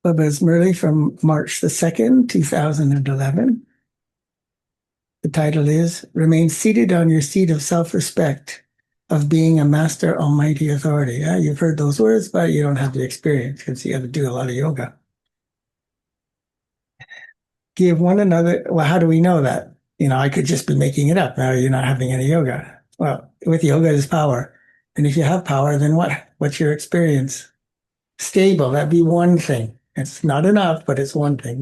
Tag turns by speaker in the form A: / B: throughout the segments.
A: Bubba's Murli from March the 2nd, 2011. The title is Remain Seated on Your Seat of Self-Respect of Being a Master Almighty Authority. Yeah, you've heard those words, but you don't have the experience because you have to do a lot of yoga. Give one another, well, how do we know that? I could just be making it up. Now you're not having any yoga. Well, with yoga is power. And if you have power, then what? What's your experience? Stable, that'd be one thing. It's not enough, but it's one thing.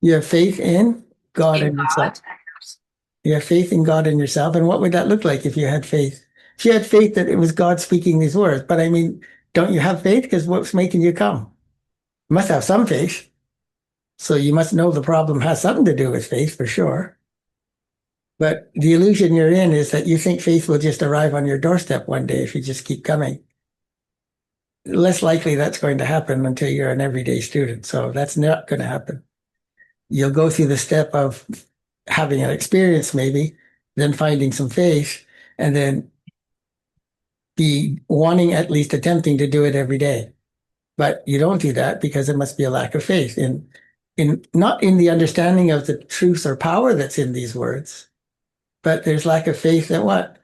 A: You have faith in God and yourself. You have faith in God and yourself. And what would that look like if you had faith? If you had faith that it was God speaking these words, but I mean, don't you have faith? Because what's making you come? You must have some faith. So you must know the problem has something to do with faith for sure. But the illusion you're in is that you think faith will just arrive on your doorstep one day if you just keep coming. Less likely that's going to happen until you're an everyday student. So that's not going to happen. You'll go through the step of having an experience maybe, then finding some faith, and then be wanting, at least attempting to do it every day. But you don't do that because there must be a lack of faith in not in the understanding of the truth or power that's in these words, but there's lack of faith that what?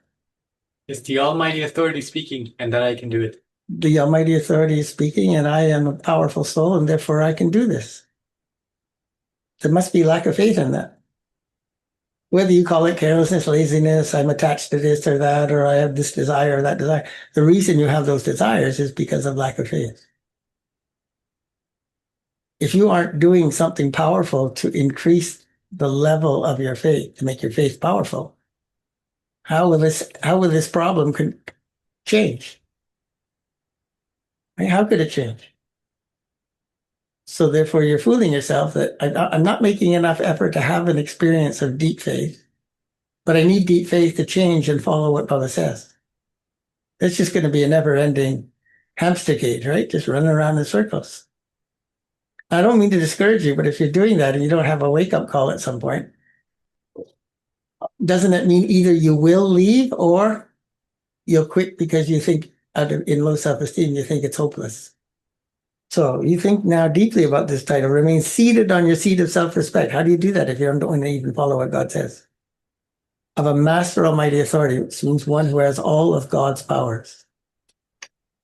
B: It's the Almighty Authority speaking, and that I can do it.
A: The Almighty Authority is speaking, and I am a powerful soul, and therefore I can do this. There must be lack of faith in that. Whether you call it carelessness, laziness, I'm attached to this or that, or I have this desire or that desire. The reason you have those desires is because of lack of faith. If you aren't doing something powerful to increase the level of your faith, to make your faith powerful, how will this problem change? How could it change? So therefore, you're fooling yourself that I'm not making enough effort to have an experience of deep faith, but I need deep faith to change and follow what Baba says. It's just going to be a never-ending hamster cage, right? Just running around in circles. I don't mean to discourage you, but if you're doing that and you don't have a wake-up call at some point, doesn't it mean either you will leave or you'll quit because you think, in low self-esteem, you think it's hopeless? So you think now deeply about this title, remain seated on your seat of self-respect. How do you do that if you don't want to even follow what God says? Of a master almighty authority, which means one who has all of God's powers.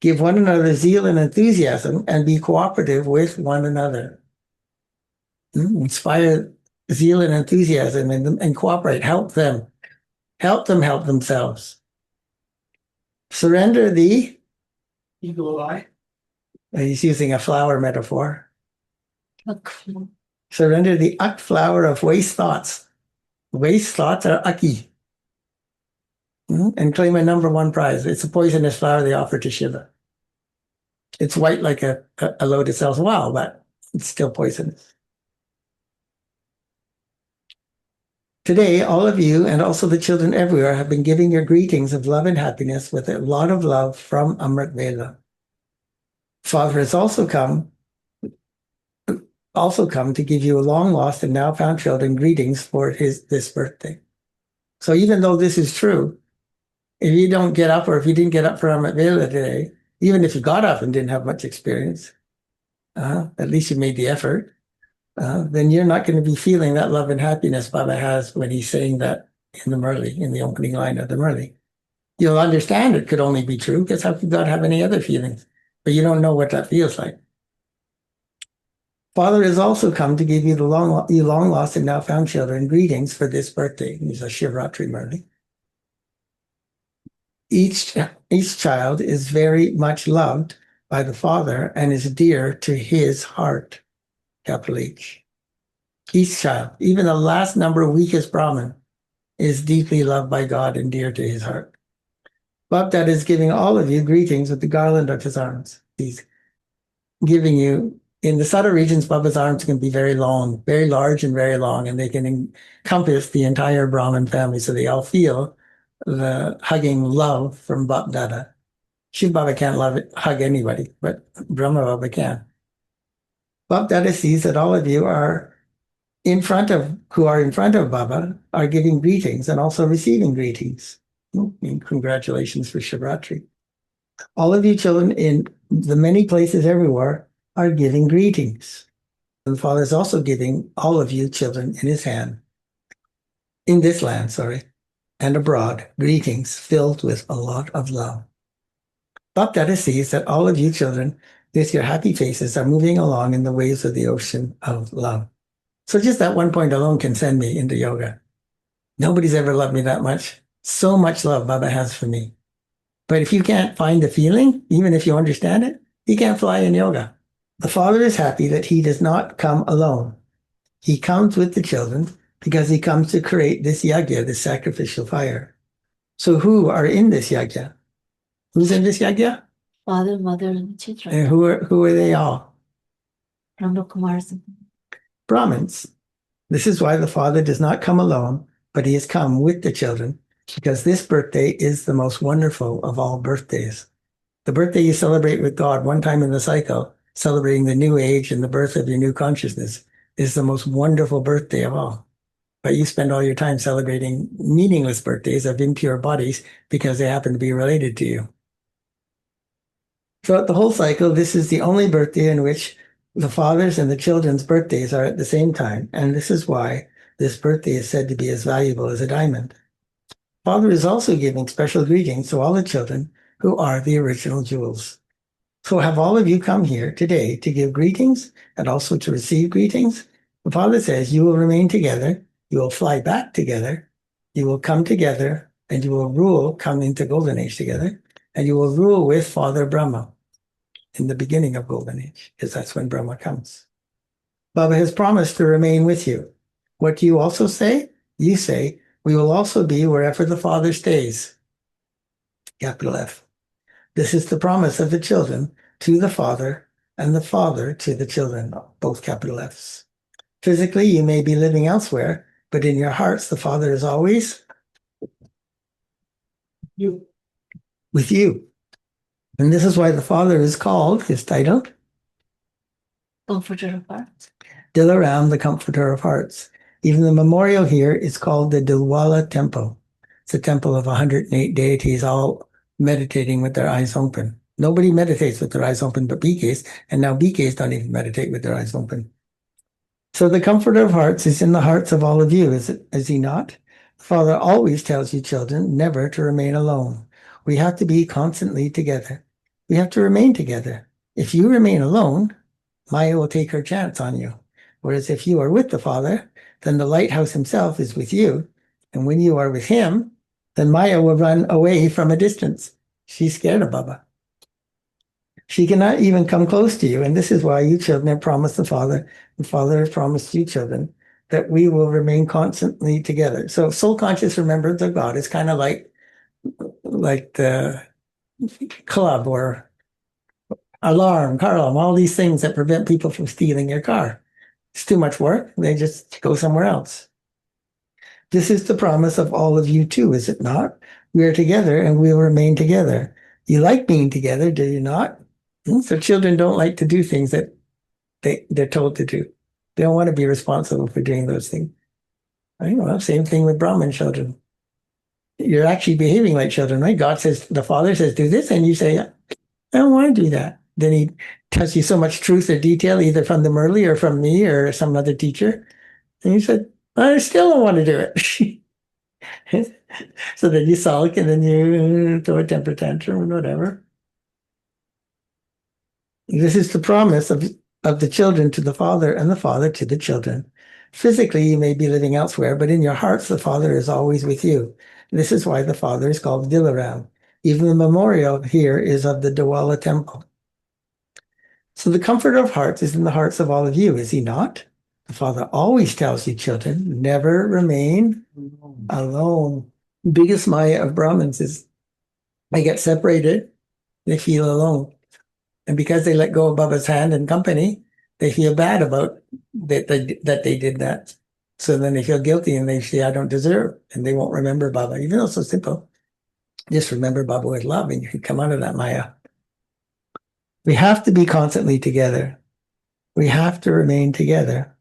A: Give one another zeal and enthusiasm and be cooperative with one another. Inspire zeal and enthusiasm and cooperate. Help them. Help them help themselves. Surrender the
B: Eagle eye.
A: He's using a flower metaphor. Surrender the uck flower of waste thoughts. Waste thoughts are ucky. And claim a number one prize. It's a poisonous flower they offer to Shiva. It's white like a lotus elf. Wow, but it's still poisonous. Today, all of you and also the children everywhere have been giving your greetings of love and happiness with a lot of love from Amrit Veda. Father has also come to give you a long lost and now found children greetings for this birthday. So even though this is true, if you don't get up or if you didn't get up for Amrit Veda today, even if you got up and didn't have much experience, at least you made the effort, then you're not going to be feeling that love and happiness Baba has when he's saying that in the Murli, in the opening line of the Murli. You'll understand it could only be true because how could God have any other feelings? But you don't know what that feels like. Father has also come to give you the long lost and now found children greetings for this birthday. He's a Shivratri Murli. Each child is very much loved by the Father and is dear to his heart, capital H. Each child, even the last number weakest Brahmin, is deeply loved by God and dear to his heart. Bhakta is giving all of you greetings with the garland of his arms. He's giving you, in the subtle regions, Baba's arms can be very long, very large and very long, and they can encompass the entire Brahmin family, so they all feel the hugging love from Bap Dada. Shiv Baba can't hug anybody, but Brahma Baba can. Bap Dada sees that all of you who are in front of Baba are giving greetings and also receiving greetings. And congratulations for Shivratri. All of you children in the many places everywhere are giving greetings. And the Father is also giving all of you children in his hand, in this land, and abroad, greetings filled with a lot of love. Bapdada sees that all of you children with your happy faces are moving along in the waves of the ocean of love. So just that one point alone can send me into yoga. Nobody's ever loved me that much. So much love Baba has for me. But if you can't find the feeling, even if you understand it, you can't fly in yoga. The Father is happy that he does not come alone. He comes with the children because he comes to create this yagya, this sacrificial fire. So who are in this yagya? Who's in this yagya?
C: Father, mother, and children.
A: And who are they all?
C: Brahmakumars.
A: Brahmins. This is why the Father does not come alone, but he has come with the children, because this birthday is the most wonderful of all birthdays. The birthday you celebrate with God one time in the cycle, celebrating the new age and the birth of your new consciousness, is the most wonderful birthday of all. But you spend all your time celebrating meaningless birthdays of impure bodies because they happen to be related to you. Throughout the whole cycle, this is the only birthday in which the father's and the children's birthdays are at the same time, and this is why this birthday is said to be as valuable as a diamond. Father is also giving special greetings to all the children who are the original jewels. So have all of you come here today to give greetings and also to receive greetings. The Father says you will remain together, you will fly back together, you will come together, and you will rule, come into Golden Age together, and you will rule with Father Brahma in the beginning of Golden Age, because that's when Brahma comes. Baba has promised to remain with you. What do you also say? You say, we will also be wherever the Father stays. Capital F. This is the promise of the children to the Father and the Father to the children, both capital Fs. Physically, you may be living elsewhere, but in your hearts, the Father is always with you. And this is why the Father is called, his title,
C: Comforter of hearts.
A: Dilaram, the Comforter of Hearts. Even the memorial here is called the Dilwala Temple. It's a temple of 108 deities, all meditating with their eyes open. Nobody meditates with their eyes open but BKs, and now BKs don't even meditate with their eyes open. So the Comforter of Hearts is in the hearts of all of you, is he not? The Father always tells you, children, never to remain alone. We have to be constantly together. We have to remain together. If you remain alone, Maya will take her chance on you. Whereas if you are with the Father, then the lighthouse himself is with you. And when you are with him, then Maya will run away from a distance. She's scared of Baba. She cannot even come close to you. And this is why you children have promised the Father has promised you children that we will remain constantly together. So soul conscious remembrance of God is kind of like the club or alarm, car alarm, all these things that prevent people from stealing your car. It's too much work. They just go somewhere else. This is the promise of all of you too, is it not? We are together and we will remain together. You like being together, do you not? So children don't like to do things that they're told to do. They don't want to be responsible for doing those things. Well, same thing with Brahmin children. You're actually behaving like children, right? God says, the Father says, do this, and you say, I don't want to do that. Then he tells you so much truth or detail, either from the Murli or from me or some other teacher. And you said, I still don't want to do it. So then you sulk and then you throw a temper tantrum or whatever. This is the promise of the children to the Father and the Father to the children. Physically, you may be living elsewhere, but in your hearts, the Father is always with you. This is why the Father is called Dilaram. Even the memorial here is of the Dawala temple. So the comfort of hearts is in the hearts of all of you, is he not? The Father always tells you, children, never remain alone. The biggest Maya of Brahmins is they get separated, they feel alone. And because they let go of Baba's hand and company, they feel bad about that they did that. So then they feel guilty and they say, I don't deserve. And they won't remember Baba, even though it's so simple. Just remember Baba with love and you can come out of that Maya. We have to be constantly together. We have to remain together.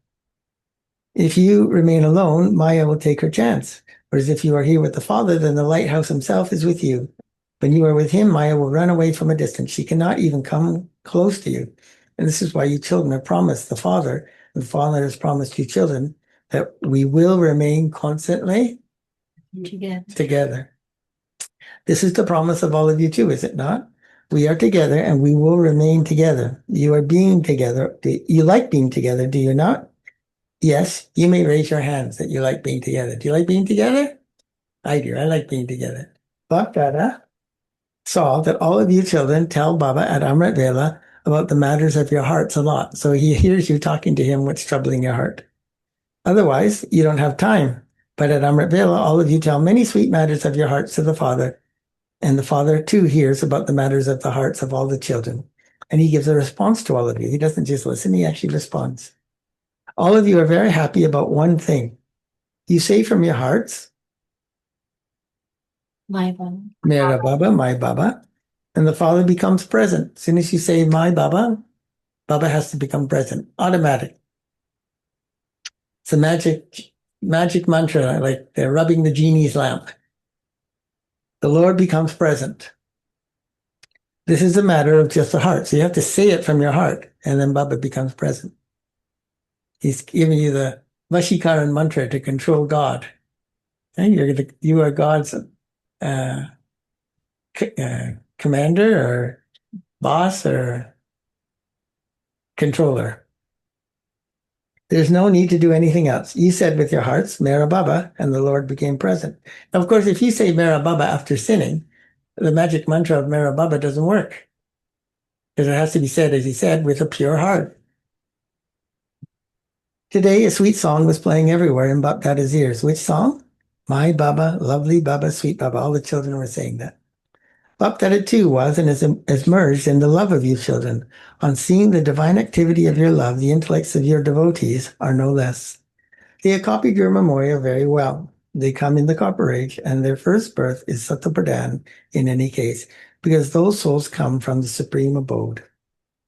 A: If you remain alone, Maya will take her chance. Whereas if you are here with the Father, then the lighthouse himself is with you. When you are with him, Maya will run away from a distance. She cannot even come close to you. And this is why you children are promised the Father. The Father has promised you children that we will remain constantly
C: Together.
A: together. This is the promise of all of you too, is it not? We are together and we will remain together. You are being together. You like being together, do you not? Yes, you may raise your hands that you like being together. Do you like being together? I do. I like being together. Bhaktada saw that all of you children tell Baba at Amrit Vela about the matters of your hearts a lot. So he hears you talking to him what's troubling your heart. Otherwise, you don't have time. But at Amrit Vela, all of you tell many sweet matters of your hearts to the Father. And the Father, too, hears about the matters of the hearts of all the children. And he gives a response to all of you. He doesn't just listen, he actually responds. All of you are very happy about one thing. You say from your hearts,
C: My Baba.
A: Mera Baba, my Baba. And the Father becomes present. As soon as you say, my Baba, Baba has to become present. Automatic. It's a magic mantra, like they're rubbing the genie's lamp. The Lord becomes present. This is a matter of just the heart. So you have to say it from your heart, and then Baba becomes present. He's giving you the Vashikaran mantra to control God. And you are God's commander or boss or controller. There's no need to do anything else. You said with your hearts, Mera Baba, and the Lord became present. Now, of course, if you say Mera Baba after sinning, the magic mantra of Mera Baba doesn't work. Because it has to be said, as he said, with a pure heart. Today, a sweet song was playing everywhere in Bapdada's ears. Which song? My Baba, lovely Baba, sweet Baba. All the children were saying that. Bapdada too was and is merged in the love of you children. On seeing the divine activity of your love, the intellects of your devotees are no less. They have copied your memorial very well. They come in the Copper Age, and their first birth is Sattva in any case, because those souls come from the supreme abode.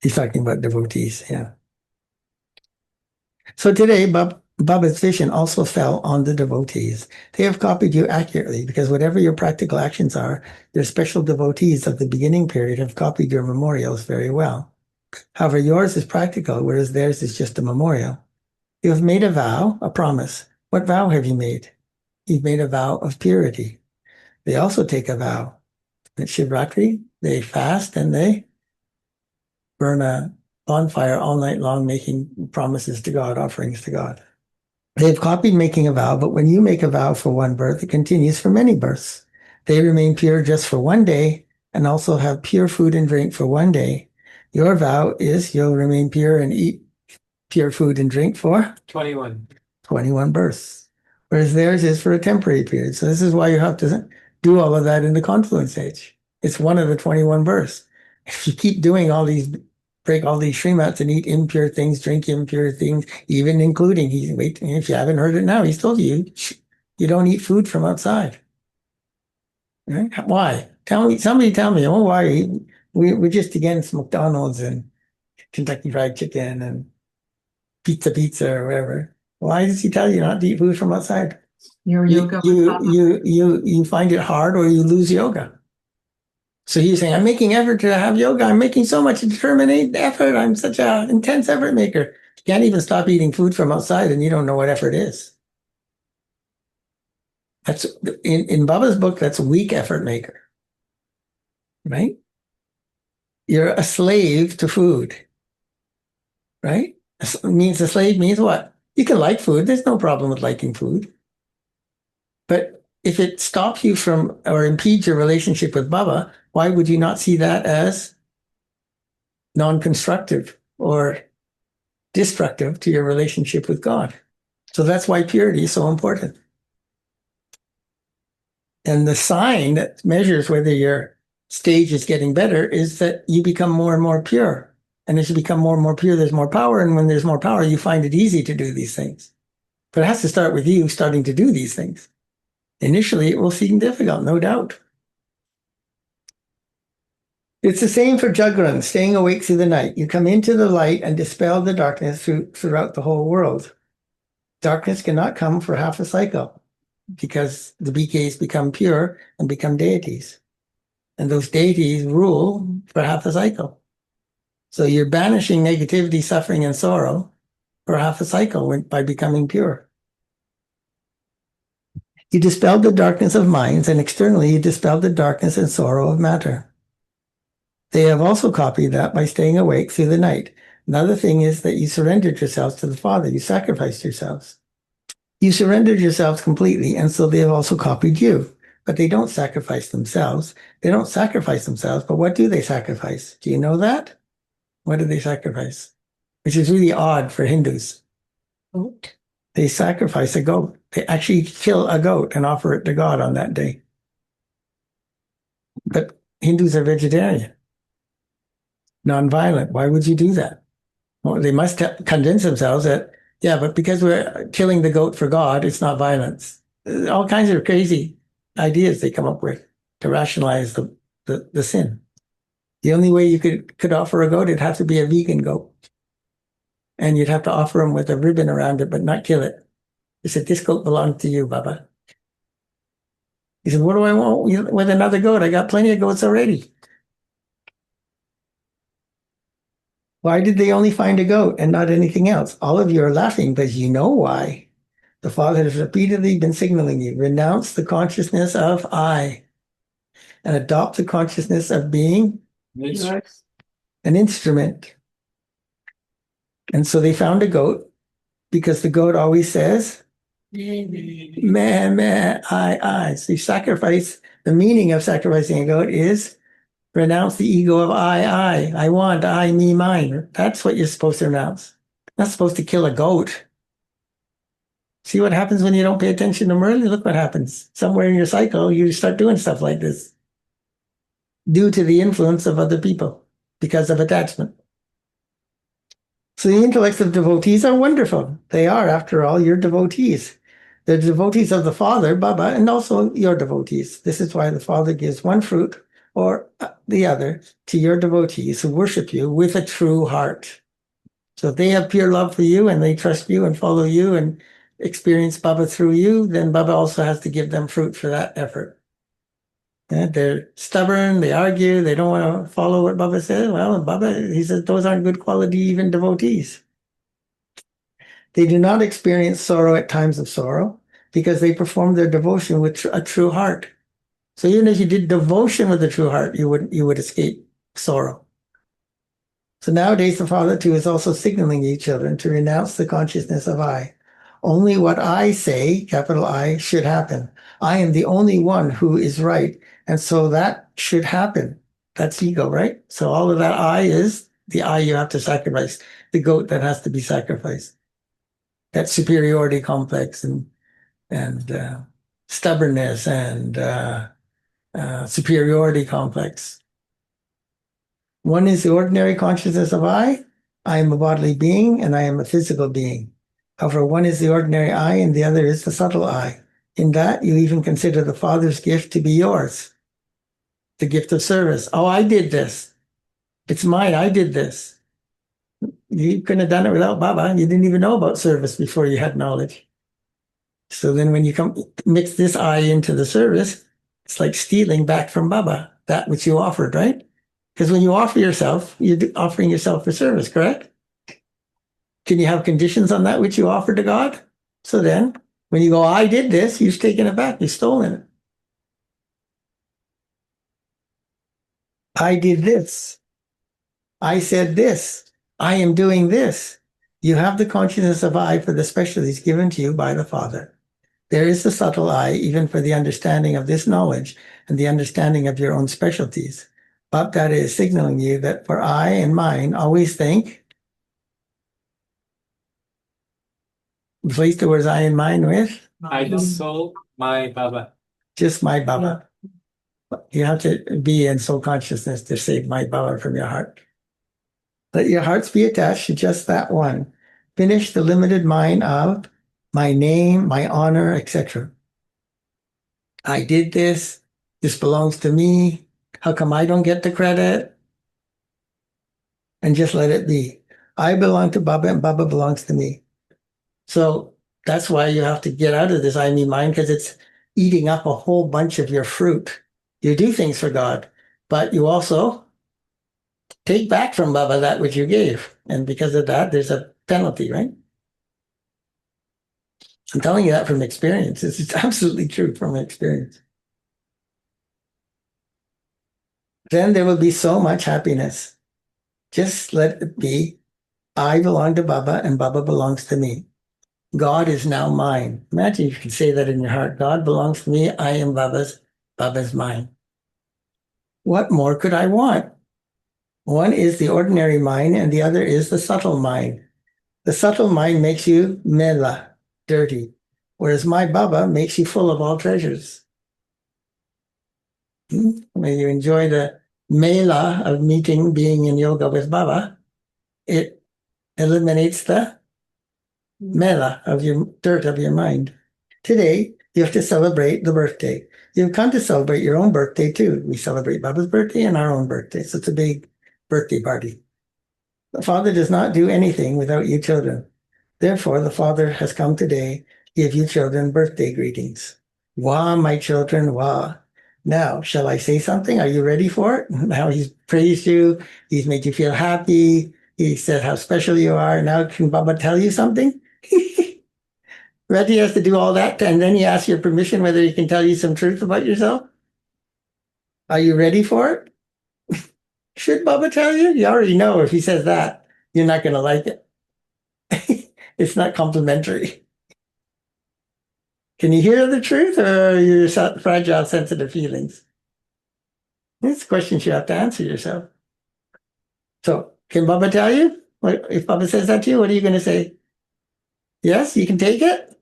A: He's talking about devotees, yeah. So today, Baba's vision also fell on the devotees. They have copied you accurately because whatever your practical actions are, your special devotees of the beginning period have copied your memorials very well. However, yours is practical, whereas theirs is just a memorial. You have made a vow, a promise. What vow have you made? You've made a vow of purity. They also take a vow. At Shivratri, they fast and they burn a bonfire all night long, making promises to God, offerings to God. They've copied making a vow, but when you make a vow for one birth, it continues for many births. They remain pure just for one day and also have pure food and drink for one day. Your vow is you'll remain pure and eat pure food and drink for 21 births, whereas theirs is for a temporary period. So this is why you have to do all of that in the confluence age. It's one of the 21 births. If you keep doing all these, break all these Srimats and eat impure things, drink impure things, even including, if you haven't heard it now, he's told you, you don't eat food from outside. Right? Why? Somebody tell me, why? We're just against McDonald's and Kentucky Fried Chicken and pizza or whatever. Why does he tell you not to eat food from outside? You find it hard or you lose yoga. So he's saying, I'm making effort to have yoga. I'm making so much determined effort. I'm such an intense effort maker. You can't even stop eating food from outside and you don't know what effort is. That's in Baba's book, that's a weak effort maker. Right? You're a slave to food. Right? A slave means what? You can like food. There's no problem with liking food. But if it stops you from or impedes your relationship with Baba, why would you not see that as non-constructive or destructive to your relationship with God? So that's why purity is so important. And the sign that measures whether your stage is getting better is that you become more and more pure. And as you become more and more pure, there's more power. And when there's more power, you find it easy to do these things. But it has to start with you starting to do these things. Initially, it will seem difficult, no doubt. It's the same for Jagran, staying awake through the night. You come into the light and dispel the darkness throughout the whole world. Darkness cannot come for half a cycle because the BKs become pure and become deities. And those deities rule for half a cycle. So you're banishing negativity, suffering, and sorrow for half a cycle by becoming pure. You dispelled the darkness of minds, and externally you dispelled the darkness and sorrow of matter. They have also copied that by staying awake through the night. Another thing is that you surrendered yourselves to the Father. You sacrificed yourselves. You surrendered yourselves completely, and so they have also copied you. But they don't sacrifice themselves. They don't sacrifice themselves, but what do they sacrifice? Do you know that? What do they sacrifice? Which is really odd for Hindus.
C: Goat.
A: They sacrifice a goat. They actually kill a goat and offer it to God on that day. But Hindus are vegetarian, non-violent. Why would you do that? Well, they must convince themselves that, yeah, but because we're killing the goat for God, it's not violence. All kinds of crazy ideas they come up with to rationalize the sin. The only way you could offer a goat, it'd have to be a vegan goat. And you'd have to offer him with a ribbon around it, but not kill it. He said, this goat belongs to you, Baba. He said, what do I want with another goat? I got plenty of goats already. Why did they only find a goat and not anything else? All of you are laughing because you know why. The Father has repeatedly been signaling you, renounce the consciousness of I and adopt the consciousness of being
C: Yours.
A: an instrument. And so they found a goat because the goat always says, meh, meh, I. So you sacrifice, the meaning of sacrificing a goat is renounce the ego of I want, I, me, mine. That's what you're supposed to renounce. Not supposed to kill a goat. See what happens when you don't pay attention to Murli? Look what happens. Somewhere in your cycle, you start doing stuff like this due to the influence of other people because of attachment. So the intellects of devotees are wonderful. They are, after all, your devotees. They're devotees of the Father, Baba, and also your devotees. This is why the Father gives one fruit or the other to your devotees who worship you with a true heart. So if they have pure love for you and they trust you and follow you and experience Baba through you, then Baba also has to give them fruit for that effort. Yeah, they're stubborn, they argue, they don't want to follow what Baba says. Well, Baba, he says, those aren't good quality, even devotees. They do not experience sorrow at times of sorrow because they perform their devotion with a true heart. So even if you did devotion with a true heart, you would escape sorrow. So nowadays, the Father too is also signaling you children to renounce the consciousness of I. Only what I say, capital I, should happen. I am the only one who is right. And so that should happen. That's ego, right? So all of that I is the I you have to sacrifice, the goat that has to be sacrificed. That superiority complex and stubbornness and superiority complex. One is the ordinary consciousness of I am a bodily being and I am a physical being. However, one is the ordinary I and the other is the subtle I. In that, you even consider the Father's gift to be yours, the gift of service. Oh, I did this. It's mine. I did this. You couldn't have done it without Baba. You didn't even know about service before you had knowledge. So then when you mix this I into the service, it's like stealing back from Baba, that which you offered, right? Because when you offer yourself, you're offering yourself for service, correct? Can you have conditions on that which you offer to God? So then, when you go, I did this, you've taken it back, you've stolen it. I did this. I said this. I am doing this. You have the consciousness of I for the specialties given to you by the Father. There is the subtle I, even for the understanding of this knowledge and the understanding of your own specialties. But that is signaling you that for I and mine, always think, replace the words I and mine with
B: I the soul, my Baba.
A: just my Baba. You have to be in soul consciousness to save my Baba from your heart. Let your hearts be attached to just that one. Finish the limited mind of my name, my honor, etc. I did this. This belongs to me. How come I don't get the credit? And just let it be. I belong to Baba and Baba belongs to me. So that's why you have to get out of this I, me, mine, because it's eating up a whole bunch of your fruit. You do things for God, but you also take back from Baba that which you gave. And because of that, there's a penalty, right? I'm telling you that from experience. It's absolutely true from experience. Then there will be so much happiness. Just let it be. I belong to Baba and Baba belongs to me. God is now mine. Imagine you can say that in your heart. God belongs to me. I am Baba's. Baba's mine. What more could I want? One is the ordinary mind and the other is the subtle mind. The subtle mind makes you mela, dirty, whereas my Baba makes you full of all treasures. When you enjoy the mela of meeting, being in yoga with Baba, it eliminates the mela of your dirt of your mind. Today, you have to celebrate the birthday. You've come to celebrate your own birthday too. We celebrate Baba's birthday and our own birthday. So it's a big birthday party. The Father does not do anything without you children. Therefore, the Father has come today to give you children birthday greetings. Wah, my children, wah. Now, shall I say something? Are you ready for it? Now he's praised you. He's made you feel happy. He said how special you are. Now can Baba tell you something? Reggie has to do all that, and then he asks your permission whether he can tell you some truth about yourself. Are you ready for it? Should Baba tell you? You already know if he says that, you're not going to like it. It's not complimentary. Can you hear the truth or your fragile, sensitive feelings? These questions you have to answer yourself. So, can Baba tell you? If Baba says that to you, what are you going to say? Yes, you can take it?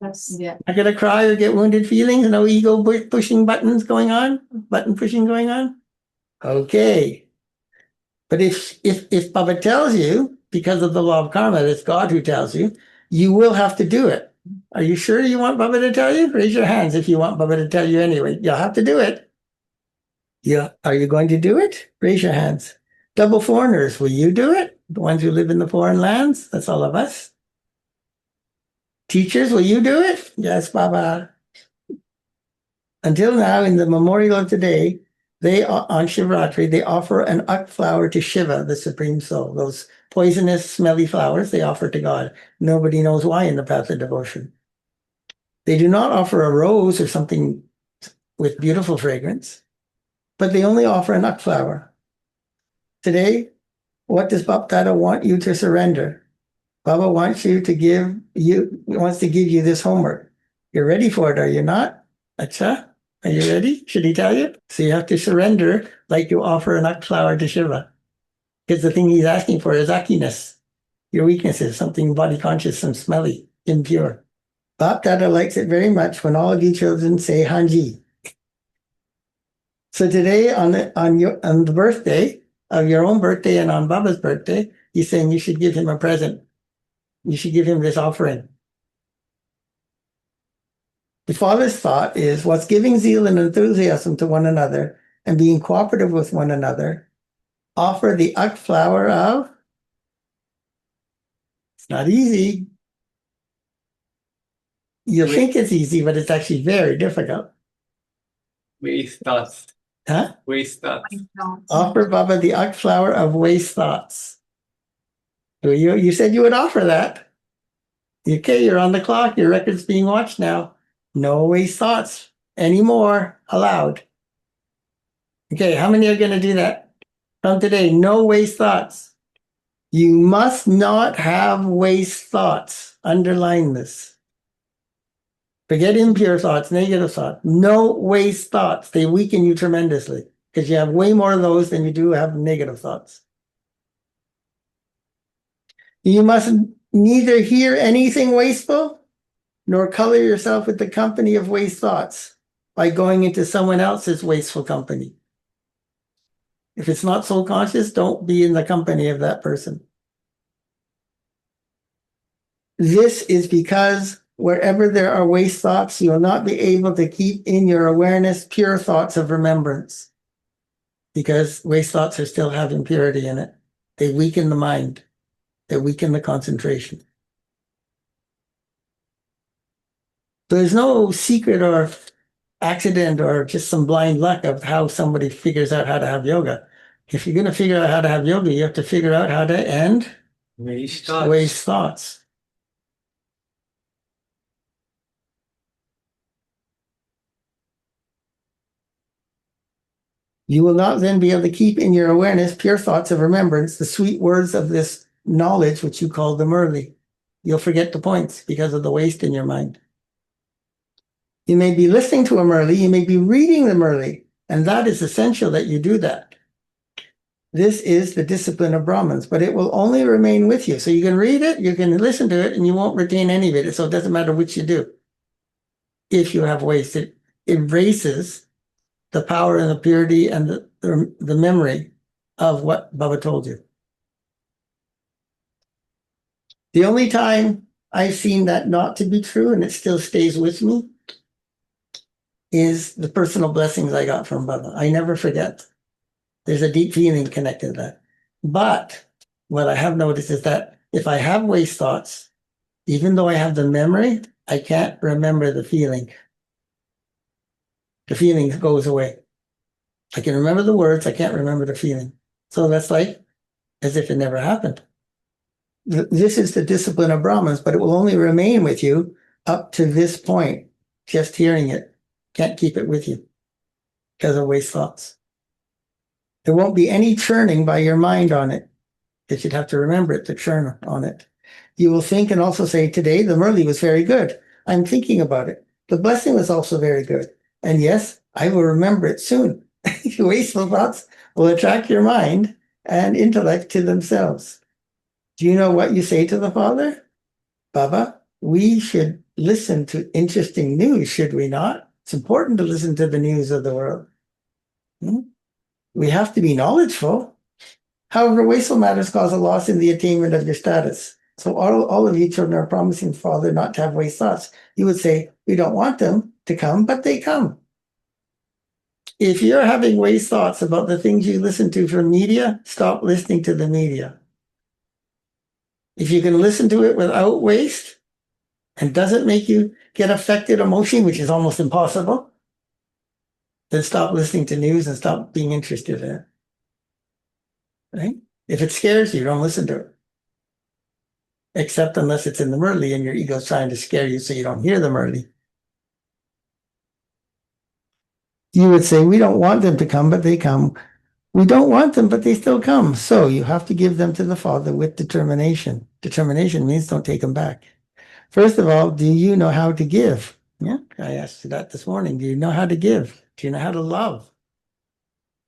C: Yes. Yeah.
A: Not going to cry or get wounded feelings? No ego pushing buttons going on? Button pushing going on? Okay. But if Baba tells you, because of the law of karma, it's God who tells you, you will have to do it. Are you sure you want Baba to tell you? Raise your hands if you want Baba to tell you anyway. You'll have to do it. Yeah. Are you going to do it? Raise your hands. Double foreigners, will you do it? The ones who live in the foreign lands? That's all of us. Teachers, will you do it? Yes, Baba. Until now, in the memorial of today, they on Shivratri, they offer an uk flower to Shiva, the Supreme Soul. Those poisonous, smelly flowers they offer to God. Nobody knows why in the path of devotion. They do not offer a rose or something with beautiful fragrance, but they only offer an uk flower. Today, what does Bap Dada want you to surrender? Baba wants to give you this homework. You're ready for it, are you not? Acha? Are you ready? Should he tell you? So you have to surrender like you offer an uk flower to Shiva. Because the thing he's asking for is uckiness, your weaknesses, something body conscious and smelly, impure. Bap Dada likes it very much when all of you children say Hanji. So today on the birthday of your own birthday and on Baba's birthday, he's saying you should give him a present. You should give him this offering. The Father's thought is what's giving zeal and enthusiasm to one another and being cooperative with one another. Offer the uk flower of. It's not easy. You think it's easy, but it's actually very difficult.
B: Waste thoughts.
A: Huh?
B: Waste thoughts.
A: Offer Baba the uk flower of waste thoughts. So you said you would offer that. Okay, you're on the clock. Your record's being watched now. No waste thoughts anymore allowed. Okay, how many are going to do that? From today, no waste thoughts. You must not have waste thoughts. Underline this. Forget impure thoughts, negative thoughts. No waste thoughts. They weaken you tremendously because you have way more of those than you do have negative thoughts. You must neither hear anything wasteful nor color yourself with the company of waste thoughts by going into someone else's wasteful company. If it's not soul conscious, don't be in the company of that person. This is because wherever there are waste thoughts, you will not be able to keep in your awareness pure thoughts of remembrance, because waste thoughts are still have impurity in it. They weaken the mind. They weaken the concentration. There's no secret or accident or just some blind luck of how somebody figures out how to have yoga. If you're going to figure out how to have yoga, you have to figure out how to end
B: Waste thoughts.
A: waste thoughts. You will not then be able to keep in your awareness pure thoughts of remembrance, the sweet words of this knowledge, which you call the Murli. You'll forget the points because of the waste in your mind. You may be listening to a Murli, you may be reading the Murli, and that is essential that you do that. This is the discipline of Brahmins, but it will only remain with you. So you can read it, you can listen to it, and you won't retain any of it. So it doesn't matter which you do. If you have waste, it erases the power and the purity and the memory of what Baba told you. The only time I've seen that not to be true, and it still stays with me, is the personal blessings I got from Baba. I never forget. There's a deep feeling connected to that. But what I have noticed is that if I have waste thoughts, even though I have the memory, I can't remember the feeling. The feeling goes away. I can remember the words, I can't remember the feeling. So that's like as if it never happened. This is the discipline of Brahmins, but it will only remain with you up to this point. Just hearing it, can't keep it with you because of waste thoughts. There won't be any churning by your mind on it, because you'd have to remember it to churn on it. You will think and also say, today the Murli was very good. I'm thinking about it. The blessing was also very good. And yes, I will remember it soon. Wasteful thoughts will attract your mind and intellect to themselves. Do you know what you say to the Father? Baba, we should listen to interesting news, should we not? It's important to listen to the news of the world. We have to be knowledgeful. However, wasteful matters cause a loss in the attainment of your status. So all of you children are promising Father not to have waste thoughts. You would say, we don't want them to come, but they come. If you're having waste thoughts about the things you listen to from media, stop listening to the media. If you can listen to it without waste and doesn't make you get affected emotionally, which is almost impossible, then stop listening to news and stop being interested in it. Right? If it scares you, don't listen to it. Except unless it's in the Murli and your ego's trying to scare you so you don't hear the Murli. You would say, we don't want them to come, but they come. We don't want them, but they still come. So you have to give them to the Father with determination. Determination means don't take them back. First of all, do you know how to give? Yeah, I asked you that this morning. Do you know how to give? Do you know how to love?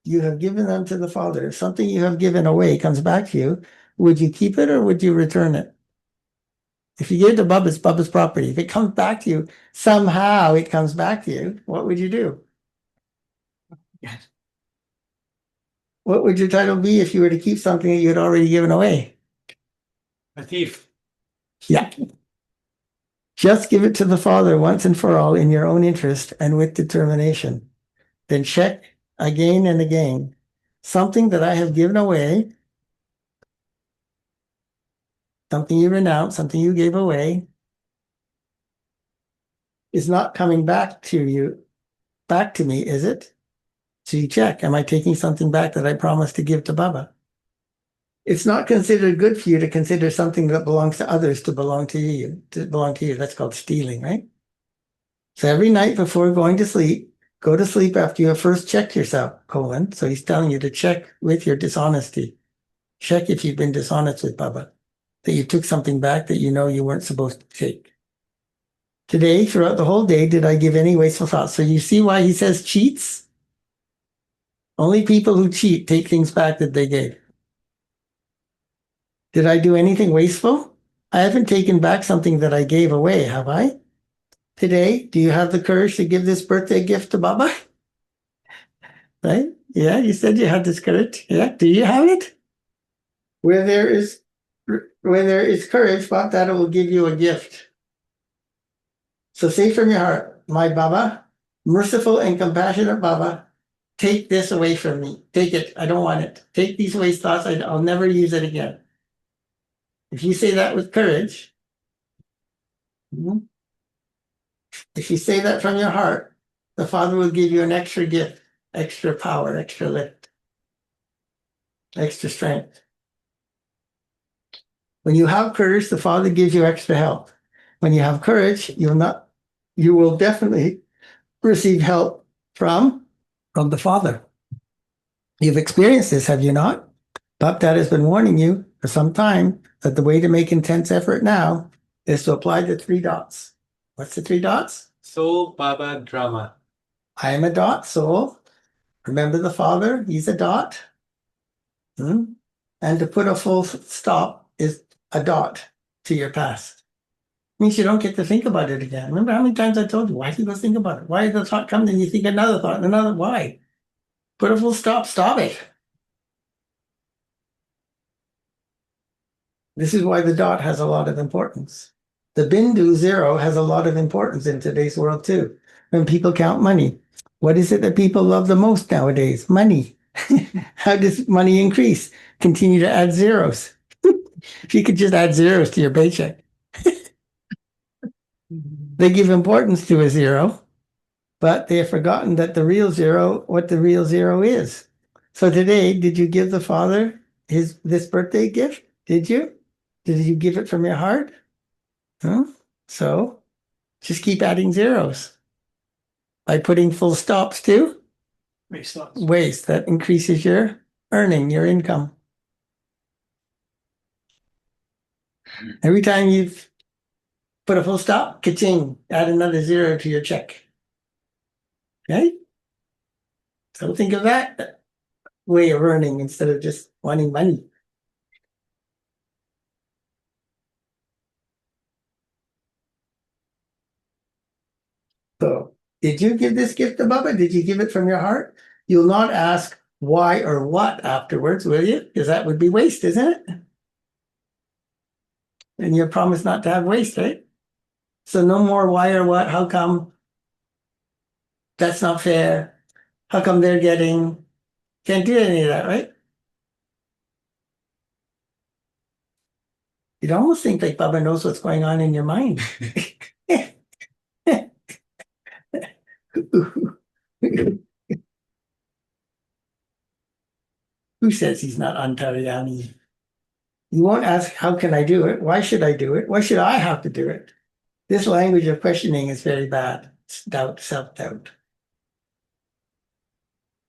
A: You have given them to the Father. If something you have given away comes back to you, would you keep it or would you return it? If you give it to Bubba, it's Bubba's property. If it comes back to you, somehow it comes back to you, what would you do? What would your title be if you were to keep something that you had already given away?
B: A thief.
A: Yeah. Just give it to the Father once and for all in your own interest and with determination. Then check again and again. Something that I have given away, something you renounced, something you gave away, is not coming back to you, back to me, is it? So you check, am I taking something back that I promised to give to Baba? It's not considered good for you to consider something that belongs to others to belong to you. That's called stealing, right? So every night before going to sleep, go to sleep after you have first checked yourself, colon. So he's telling you to check with your dishonesty. Check if you've been dishonest with Baba, that you took something back that you know you weren't supposed to take. Today, throughout the whole day, did I give any wasteful thoughts? So you see why he says cheats? Only people who cheat take things back that they gave. Did I do anything wasteful? I haven't taken back something that I gave away, have I? Today, do you have the courage to give this birthday gift to Baba? Right? Yeah, you said you had this courage. Yeah, do you have it? Where there is courage, Bhakta will give you a gift. So say from your heart, my Baba, merciful and compassionate Baba, take this away from me. Take it. I don't want it. Take these waste thoughts. I'll never use it again. If you say that with courage, if you say that from your heart, the Father will give you an extra gift, extra power, extra lift. extra strength. When you have courage, the Father gives you extra help. When you have courage, you will definitely receive help from the Father. You've experienced this, have you not? Dad has been warning you for some time that the way to make intense effort now is to apply the 3 dots. What's the 3 dots?
B: Soul, Baba, Drama.
A: I am a dot, soul. Remember the Father, he's a dot. And to put a full stop is a dot to your past. Means you don't get to think about it again. Remember how many times I told you, why do you go think about it? Why the thought comes and you think another thought and another? Why? Put a full stop, stop it. This is why the dot has a lot of importance. The bindu 0 has a lot of importance in today's world too. When people count money, what is it that people love the most nowadays? Money. How does money increase? Continue to add zeros. If you could just add zeros to your paycheck. They give importance to a 0, but they have forgotten that what the real 0 is. So today, did you give the Father this birthday gift? Did you? Did you give it from your heart? Huh? So just keep adding zeros by putting full stops to waste. That increases your earning, your income. Every time you've put a full stop, ka-ching, add another 0 to your check. Okay? So think of that way of earning instead of just wanting money. So, did you give this gift to Baba? Did you give it from your heart? You'll not ask why or what afterwards, will you? Because that would be waste, isn't it? And you promise not to have waste, right? So no more why or what, how come? That's not fair. How come they're getting? Can't do any of that, right? You'd almost think like Baba knows what's going on in your mind. Who says he's not Antaryami? You won't ask, how can I do it? Why should I do it? Why should I have to do it? This language of questioning is very bad. It's doubt, self-doubt.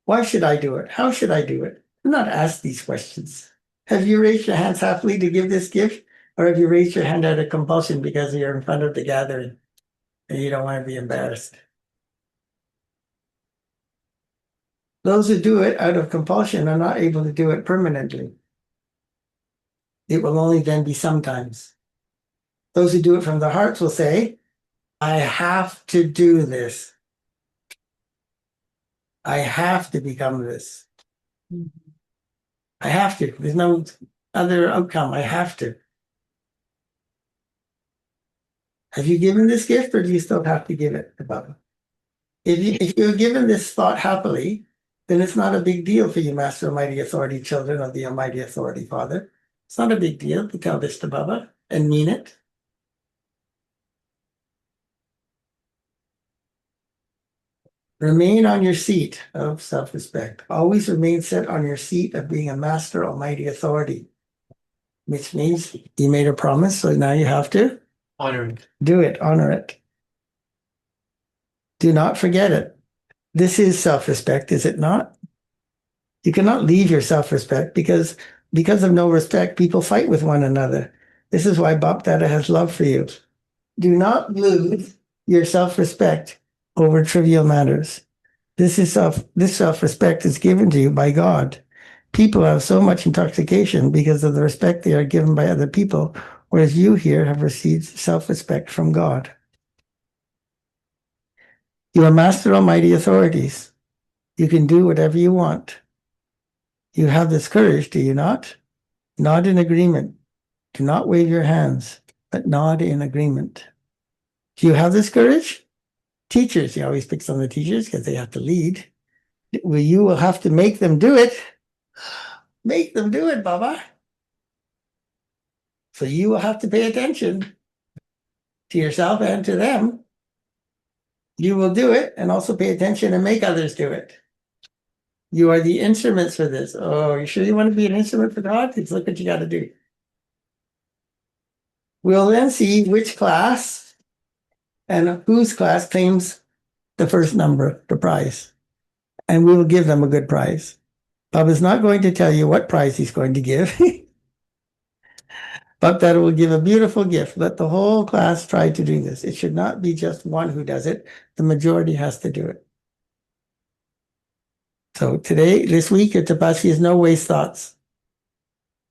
A: Why should I do it? How should I do it? Do not ask these questions. Have you raised your hands happily to give this gift? Or have you raised your hand out of compulsion because you're in front of the gathering and you don't want to be embarrassed? Those who do it out of compulsion are not able to do it permanently. It will only then be sometimes. Those who do it from their hearts will say, I have to do this. I have to become this. I have to. There's no other outcome. I have to. Have you given this gift or do you still have to give it to Baba? If you're given this thought happily, then it's not a big deal for you, Master Almighty Authority children of the Almighty Authority Father. It's not a big deal to tell this to Baba and mean it. Remain on your seat of self-respect. Always remain set on your seat of being a Master Almighty Authority, which means you made a promise, so now you have to
B: honor it.
A: Do it, honor it. Do not forget it. This is self-respect, is it not? You cannot leave your self-respect because of no respect, people fight with one another. This is why Bap Dada has love for you. Do not lose your self-respect over trivial matters. This self-respect is given to you by God. People have so much intoxication because of the respect they are given by other people, whereas you here have received self-respect from God. You are Master Almighty Authorities. You can do whatever you want. You have this courage, do you not? Nod in agreement. Do not wave your hands, but nod in agreement. Do you have this courage? Teachers, he always picks on the teachers because they have to lead. Well, you will have to make them do it. Make them do it, Baba. So you will have to pay attention to yourself and to them. You will do it and also pay attention and make others do it. You are the instruments for this. Oh, you sure you want to be an instrument for God? It's look what you got to do. We'll then see which class and whose class claims the first number, the prize. And we will give them a good prize. Bob is not going to tell you what prize he's going to give, but that it will give a beautiful gift. Let the whole class try to do this. It should not be just one who does it. The majority has to do it. So today, this week, your tapasya is no waste thoughts.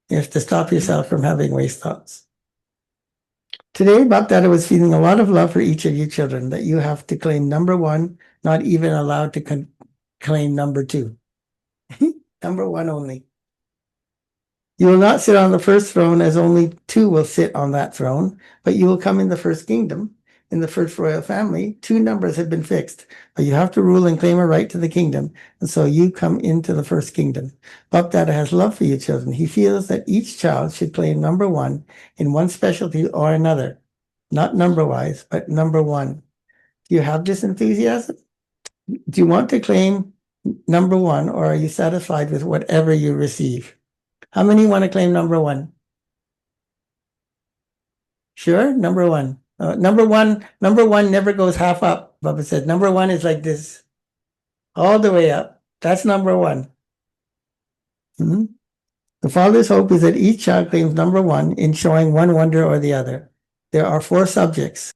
A: You have to stop yourself from having waste thoughts. Today, Bapdada was feeling a lot of love for each of you children, that you have to claim number one, not even allowed to claim number two. Number one only. You will not sit on the first throne, as only two will sit on that throne, but you will come in the first kingdom. In the first royal family, two numbers have been fixed, but you have to rule and claim a right to the kingdom, and so you come into the first kingdom. Bapdada has love for you children. He feels that each child should claim number one in one specialty or another, not number-wise, but number one. Do you have this enthusiasm? Do you want to claim number one, or are you satisfied with whatever you receive? How many want to claim number one? Sure, number one. Number one never goes half up. Baba said, number one is like this, all the way up. That's number one. The Father's hope is that each child claims number one in showing one wonder or the other. There are 4 subjects,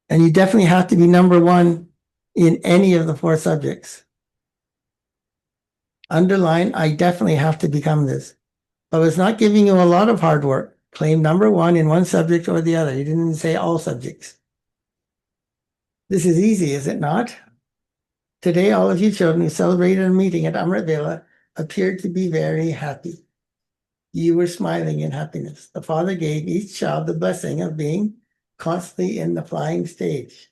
A: and you definitely have to be number one in any of the 4 subjects. Underline, I definitely have to become this. But it's not giving you a lot of hard work. Claim number one in one subject or the other. You didn't even say all subjects. This is easy, is it not? Today, all of you children who celebrated a meeting at Amrit Vela appeared to be very happy. You were smiling in happiness. The Father gave each child the blessing of being constantly in the flying stage,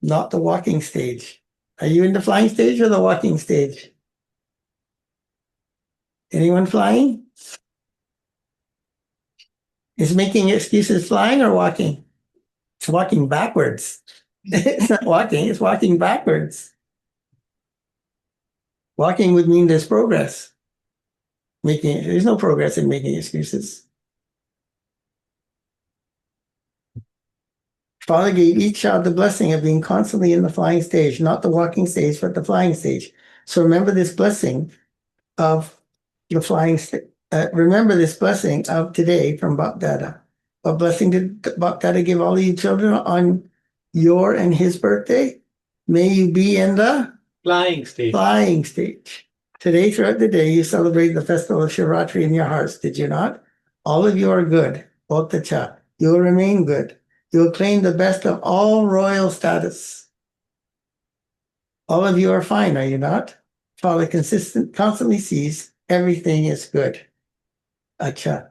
A: not the walking stage. Are you in the flying stage or the walking stage? Anyone flying? Is making excuses flying or walking? It's walking backwards. It's not walking, it's walking backwards. Walking would mean there's progress. There's no progress in making excuses. Father gave each child the blessing of being constantly in the flying stage, not the walking stage, but the flying stage. So remember this blessing of the flying stage. Remember this blessing of today from Bapdada. What blessing did Bapdada give all of you children on your and his birthday? May you be in the
B: Flying stage.
A: Flying stage. Today, throughout the day, you celebrate the festival of Shivratri in your hearts, did you not? All of you are good. Botacha. You will remain good. You will claim the best of all royal status. All of you are fine, are you not? Father constantly sees everything is good. Acha.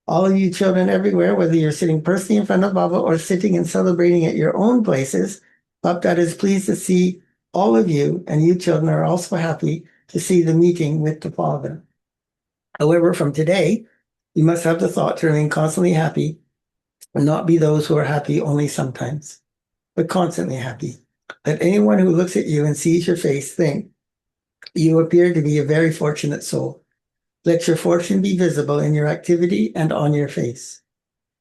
A: All of you children everywhere, whether you're sitting personally in front of Baba or sitting and celebrating at your own places, Bapdada is pleased to see all of you, and you children are also happy to see the meeting with the Father. However, from today, you must have the thought to remain constantly happy and not be those who are happy only sometimes, but constantly happy. Let anyone who looks at you and sees your face think you appear to be a very fortunate soul. Let your fortune be visible in your activity and on your face.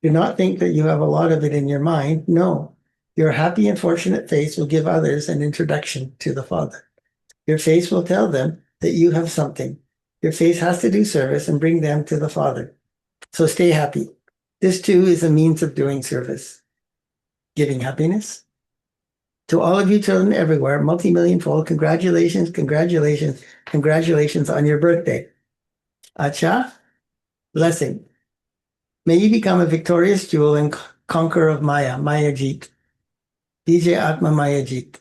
A: Do not think that you have a lot of it in your mind. No, your happy and fortunate face will give others an introduction to the Father. Your face will tell them that you have something. Your face has to do service and bring them to the Father. So stay happy. This too is a means of doing service, giving happiness. To all of you children everywhere, multi-million-fold, congratulations, congratulations, congratulations on your birthday. Acha, blessing. May you become a victorious jewel and conqueror of Maya, Mayajit, Vijay Atma Mayajit,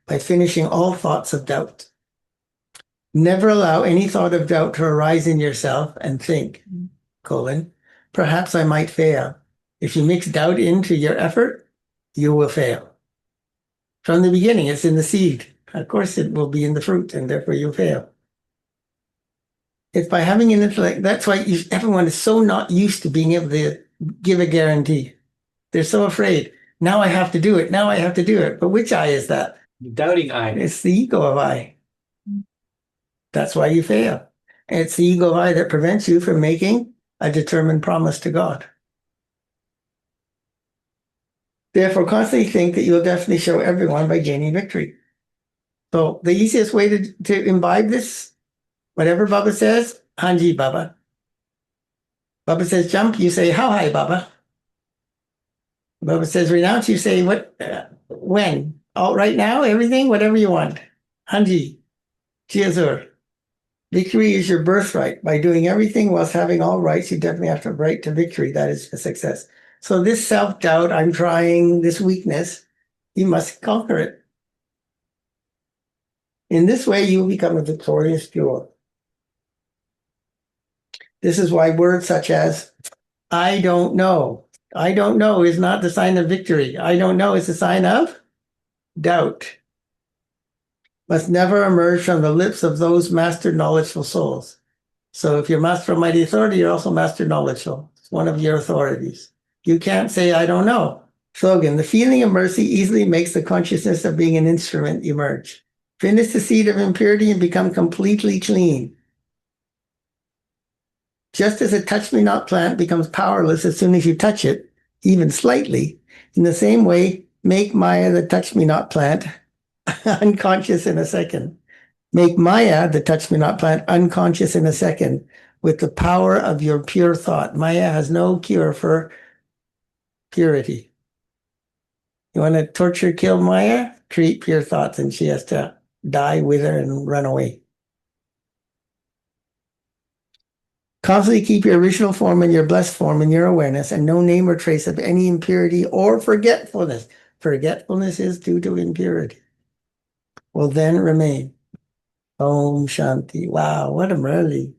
A: by finishing all thoughts of doubt. Never allow any thought of doubt to arise in yourself and think, perhaps I might fail. If you mix doubt into your effort, you will fail. From the beginning, it's in the seed. Of course, it will be in the fruit, and therefore you'll fail. It's by having an intellect. That's why everyone is so not used to being able to give a guarantee. They're so afraid. Now I have to do it. Now I have to do it. But which I is that?
B: Doubting eye.
A: It's the ego of I. That's why you fail. And it's the ego eye that prevents you from making a determined promise to God. Therefore, constantly think that you'll definitely show everyone by gaining victory. So the easiest way to imbibe this, whatever Baba says, Hanji Baba. Baba says jump, you say how high, Baba. Baba says renounce, you say what, when? All right now, everything, whatever you want. Hanji, Jiazur. Victory is your birthright. By doing everything whilst having all rights, you definitely have to right to victory. That is a success. So this self-doubt, I'm trying, this weakness, you must conquer it. In this way, you will become a victorious jewel. This is why words such as, I don't know is not the sign of victory. I don't know is a sign of doubt. Must never emerge from the lips of those master knowledgeful souls. So if you're master of mighty authority, you're also master knowledgeful. It's one of your authorities. You can't say, I don't know. Slogan, the feeling of mercy easily makes the consciousness of being an instrument emerge. Finish the seed of impurity and become completely clean. Just as a touch-me-not plant becomes powerless as soon as you touch it, even slightly, in the same way, make Maya, the touch-me-not plant, unconscious in a second. Make Maya, the touch-me-not plant, unconscious in a second with the power of your pure thought. Maya has no cure for purity. You want to torture, kill Maya? Create pure thoughts and she has to die, wither, and run away. Constantly keep your original form and your blessed form in your awareness and no name or trace of any impurity or forgetfulness. Forgetfulness is due to impurity. Will then remain. Om Shanti. Wow, what a Murli.